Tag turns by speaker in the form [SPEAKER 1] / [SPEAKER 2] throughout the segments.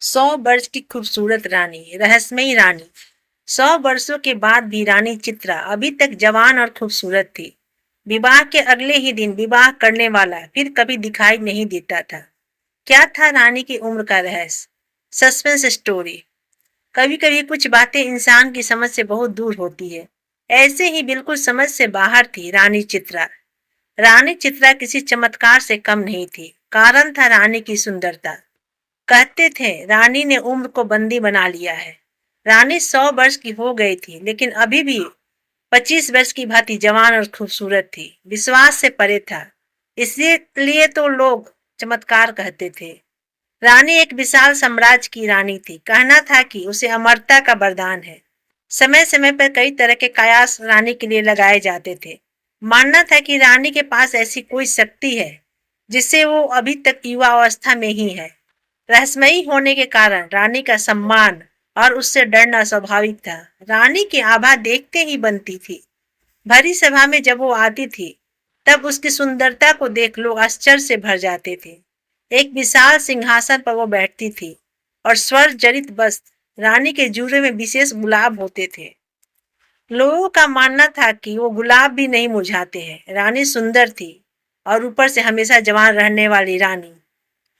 [SPEAKER 1] 100 वर्ष की खूबसूरत रानी, रहस्यमयी रानी। 100 वर्षों के बाद भी रानी चित्रा अभी तक जवान और खूबसूरत थी। विवाह के अगले ही दिन विवाह करने वाला फिर कभी दिखाई नहीं देता था। क्या था रानी की उम्र का रहस्य? Suspense story. कभी कभी कुछ बातें इंसान की समझ से बहुत दूर होती है। ऐसे ही बिल्कुल समझ से बाहर थी रानी चित्रा। रानी चित्रा किसी चमत्कार से कम नहीं थी। कारण था रानी की सुंदरता। कहते थे रानी ने उम्र को बंदी बना लिया है। रानी 100 वर्ष की हो गई थी लेकिन अभी भी 25 वर्ष की भांति जवान और खूबसूरत थी। विश्वास से परे था। इसलिए तो लोग चमत्कार कहते थे। रानी एक विशाल साम्राज्य की रानी थी। कहना था कि उसे अमरता का वरदान है। समय समय पर कई तरह के कयास रानी के लिए लगाए जाते थे। मानना था कि रानी के पास ऐसी कोई शक्ति है जिससे वो अभी तक युवा अवस्था में ही है। रहस्यमयी होने के कारण रानी का सम्मान और उससे डरना स्वाभाविक था। रानी की आभा देखते ही बनती थी। भरी सभा में जब वो आती थी तब उसकी सुंदरता को देख लोग आश्चर्य से भर जाते थे। एक विशाल सिंहासन पर वो बैठती थी और स्वर्ग जड़ित वस्त्र, रानी के जूड़े में विशेष गुलाब होते थे। लोगों का मानना था कि वो गुलाब भी नहीं मुरझाते हैं। रानी सुंदर थी और ऊपर से हमेशा जवान रहने वाली रानी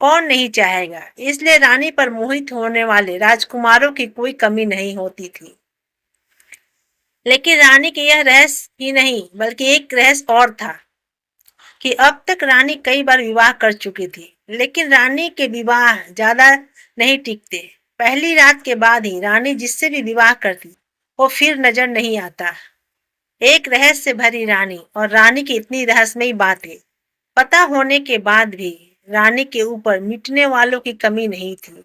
[SPEAKER 1] कौन नहीं चाहेगा। इसलिए रानी पर मोहित होने वाले राजकुमारों की कोई कमी नहीं होती थी। लेकिन रानी के यह रहस्य ही नहीं बल्कि एक रहस्य और था कि अब तक रानी कई बार विवाह कर चुकी थी लेकिन रानी के विवाह ज्यादा नहीं टिकते। पहली रात के बाद ही रानी जिससे भी विवाह करती वो फिर नजर नहीं आता। एक रहस्य से भरी रानी और रानी की इतनी रहस्यमयी बातें पता होने के बाद भी रानी के ऊपर मिटने वालों की कमी नहीं थी।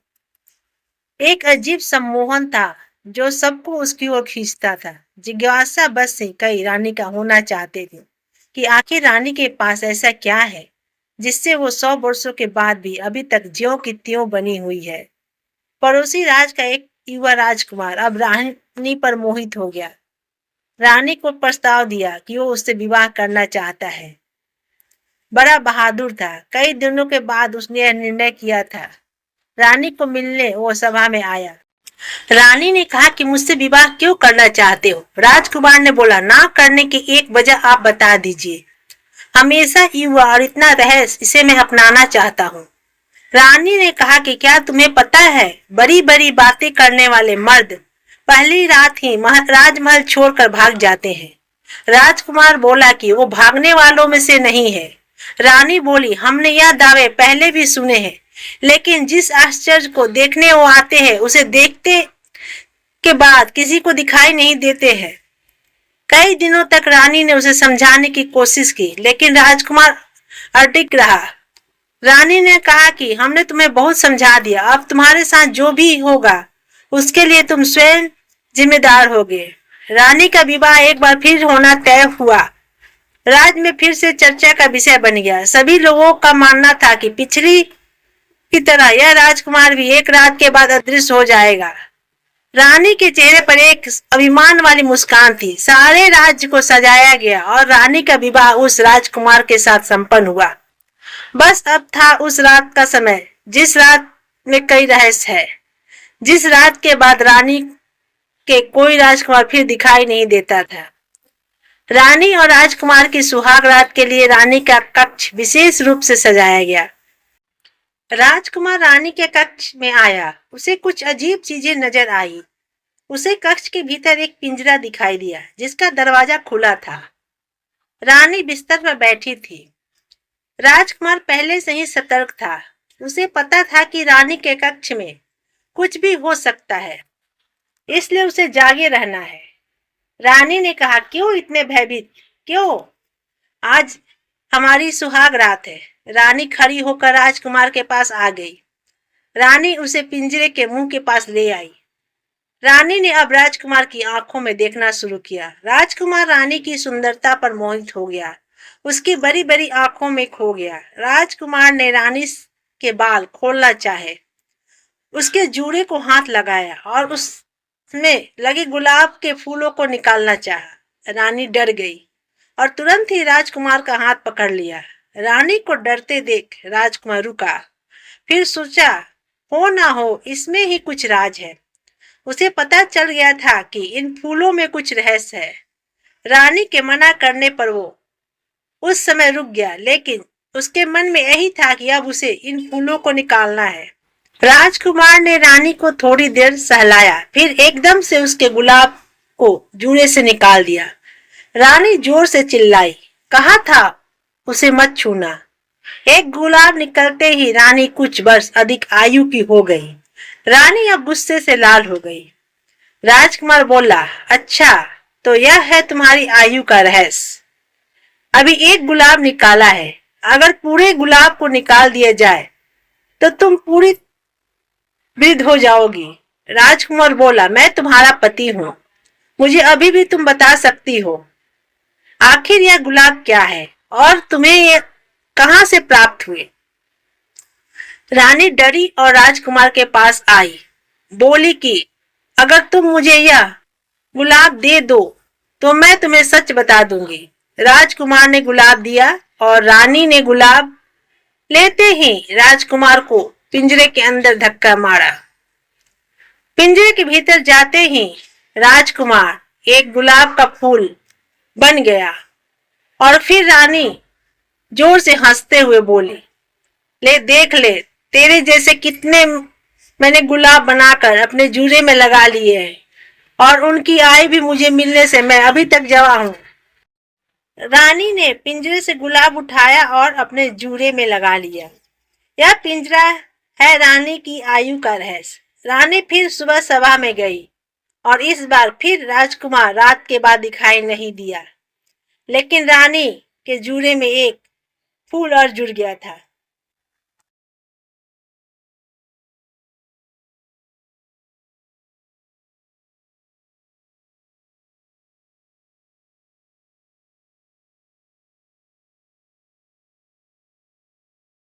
[SPEAKER 1] एक अजीब सम्मोहन था जो सबको उसकी ओर खींचता था। जिज्ञासा बस से कई रानी का होना चाहते थे कि आखिर रानी के पास ऐसा क्या है जिससे वो 100 वर्षों के बाद भी अभी तक ज्यों की त्यों बनी हुई है। पड़ोसी राज का एक युवा राजकुमार अब रानी पर मोहित हो गया। रानी को प्रस्ताव दिया कि वो उससे विवाह करना चाहता है। बड़ा बहादुर था। कई दिनों के बाद उसने यह निर्णय किया था। रानी को मिलने वो सभा में आया। रानी ने कहा कि मुझसे विवाह क्यों करना चाहते हो? राजकुमार ने बोला, ना करने की एक वजह आप बता दीजिए। हमेशा युवा और इतना रहस्य, इसे मैं अपनाना चाहता हूँ। रानी ने कहा कि क्या तुम्हें पता है बड़ी बड़ी बातें करने वाले मर्द पहली रात ही राजमहल छोड़कर भाग जाते हैं। राजकुमार बोला कि वो भागने वालों में से नहीं है। रानी बोली, हमने यह दावे पहले भी सुने हैं लेकिन जिस आश्चर्य को देखने वो आते हैं उसे देखते के बाद किसी को दिखाई नहीं देते हैं। कई दिनों तक रानी ने उसे समझाने की कोशिश की लेकिन राजकुमार अडिग रहा। रानी ने कहा कि हमने तुम्हें बहुत समझा दिया, अब तुम्हारे साथ जो भी होगा उसके लिए तुम स्वयं जिम्मेदार होगे। रानी का विवाह एक बार फिर होना तय हुआ। राज में फिर से चर्चा का विषय बन गया। सभी लोगों का मानना था कि पिछली की तरह यह राजकुमार भी एक रात के बाद अदृश्य हो जाएगा। रानी के चेहरे पर एक अभिमान वाली मुस्कान थी। सारे राज्य को सजाया गया और रानी का विवाह उस राजकुमार के साथ संपन्न हुआ। बस अब था उस रात का समय जिस रात में कई रहस्य है, जिस रात के बाद रानी के कोई राजकुमार फिर दिखाई नहीं देता था। रानी और राजकुमार की सुहाग रात के लिए रानी का कक्ष विशेष रूप से सजाया गया। राजकुमार रानी के कक्ष में आया। उसे कुछ अजीब चीजें नजर आई। उसे कक्ष के भीतर एक पिंजरा दिखाई दिया जिसका दरवाजा खुला था। रानी बिस्तर पर बैठी थी। राजकुमार पहले से ही सतर्क था। उसे पता था कि रानी के कक्ष में कुछ भी हो सकता है, इसलिए उसे जागे रहना है। रानी ने कहा, क्यों इतने भयभीत? क्यों? आज हमारी सुहाग रात है। रानी खड़ी होकर राजकुमार के पास आ गई। रानी उसे पिंजरे के मुंह के पास ले आई। रानी ने अब राजकुमार की आंखों में देखना शुरू किया। राजकुमार रानी की सुंदरता पर मोहित हो गया। उसकी बड़ी बड़ी आंखों में खो गया। राजकुमार ने रानी के बाल खोलना चाहे, उसके जूड़े को हाथ लगाया और उसमें लगे गुलाब के फूलों को निकालना चाहा। रानी डर गई और तुरंत ही राजकुमार का हाथ पकड़ लिया। रानी को डरते देख राजकुमार रुका, फिर सोचा हो ना हो, इसमें ही कुछ राज है। उसे पता चल गया था कि इन फूलों में कुछ रहस्य है। रानी के मना करने पर वो उस समय रुक गया, लेकिन उसके मन में यही था कि अब उसे इन फूलों को निकालना है। राजकुमार ने रानी को थोड़ी देर सहलाया, फिर एकदम से उसके गुलाब को जूड़े से निकाल दिया। रानी जोर से चिल्लाई, कहा था उसे मत छूना। एक गुलाब निकलते ही रानी कुछ वर्ष अधिक आयु की हो गई। रानी अब गुस्से से लाल हो गई। राजकुमार बोला, अच्छा, तो यह है तुम्हारी आयु का रहस्य। अभी एक गुलाब निकाला है, अगर पूरे गुलाब को निकाल दिया जाए तो तुम पूरी वृद्ध हो जाओगी। राजकुमार बोला, मैं तुम्हारा पति हूँ, मुझे अभी भी तुम बता सकती हो आखिर यह गुलाब क्या है और तुम्हें ये कहां से प्राप्त हुए। रानी डरी और राजकुमार के पास आई, बोली कि अगर तुम मुझे यह गुलाब दे दो तो मैं तुम्हें सच बता दूंगी। राजकुमार ने गुलाब दिया और रानी ने गुलाब लेते ही राजकुमार को पिंजरे के अंदर धक्का मारा। पिंजरे के भीतर जाते ही राजकुमार एक गुलाब का फूल बन गया और फिर रानी जोर से हंसते हुए बोली, ले देख ले, तेरे जैसे कितने मैंने गुलाब बनाकर अपने जूरे में लगा लिए हैं और उनकी आय भी मुझे मिलने से मैं अभी तक जवां हूं। रानी ने पिंजरे से गुलाब उठाया और अपने जूरे में लगा लिया। यह पिंजरा है रानी की आयु का रहस्य। रानी फिर सुबह सभा में गई और इस बार फिर राजकुमार रात के बाद दिखाई नहीं दिया, लेकिन रानी के जूरे में एक फूल और जुड़ गया था।